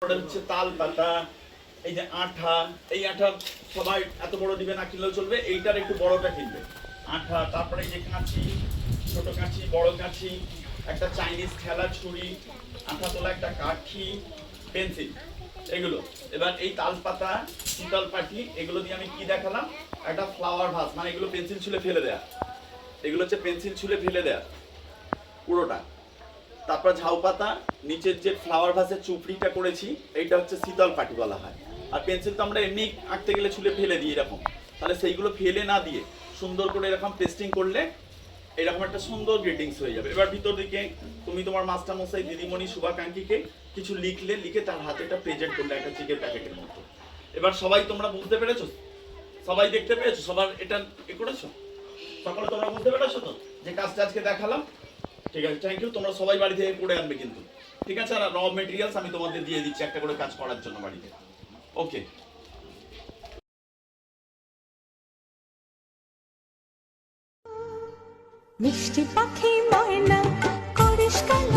হচ্ছে তাল পাতা, এই যে আঠা, এই আঠা সবাই এত বড় দিবে না কিনলেও চলবে, এইটার একটু বড়টা কিনবে আঠা। তারপরে এই যে কাঁচি, ছোট কাঁচি, বড় কাঁচি, একটা চাইনিজ খেলা ছুরি, আঠা তোলা একটা কাঠি, পেন্সিল, এগুলো। এবার এই তাল পাতা, শীতল পাটি, এগুলো দিয়ে আমি কি দেখালাম, একটা ফ্লাওয়ার ভাস, মানে এগুলো পেন্সিল ছুলে ফেলে দেয়া, এগুলো হচ্ছে পেন্সিল ছুলে ফেলে দেয়া পুরোটা। তারপর ঝাউ পাতা, নিচের যে ফ্লাওয়ার ভাসের চুপড়িটা করেছি, এইটা হচ্ছে শীতল পাটি বলা হয়। আর পেন্সিল তো আমরা এমনি আঁকতে গেলে ছুলে ফেলে দিই এরকম, তাহলে সেইগুলো ফেলে না দিয়ে সুন্দর করে এরকম পেস্টিং করলে এরকম একটা সুন্দর গ্রিটিংস হয়ে যাবে। এবার ভিতর দিকে তুমি তোমার মাস্টারমশাই, দিদিমণি, শুভাকাঙ্ক্ষীকে কিছু লিখলে, লিখে তার হাতে এটা প্রেজেন্ট করলে একটা চিকের প্যাকেটের মতো। এবার সবাই তোমরা বুঝতে পেরেছো, সবাই দেখতে পেয়েছো, সবার এটা এ করেছো, সকলে তোমরা বুঝতে পেরেছো তো যে কাজটা আজকে দেখালাম? ঠিক আছে, থ্যাংক ইউ। তোমরা সবাই বাড়ি থেকে করে আনবে কিন্তু, ঠিক আছে? আর র মেটেরিয়ালস আমি তোমাদের দিয়ে দিচ্ছি একটা করে কাজ করার জন্য বাড়িতে। ওকে। মিষ্টি পাখি ময়না করিস কেন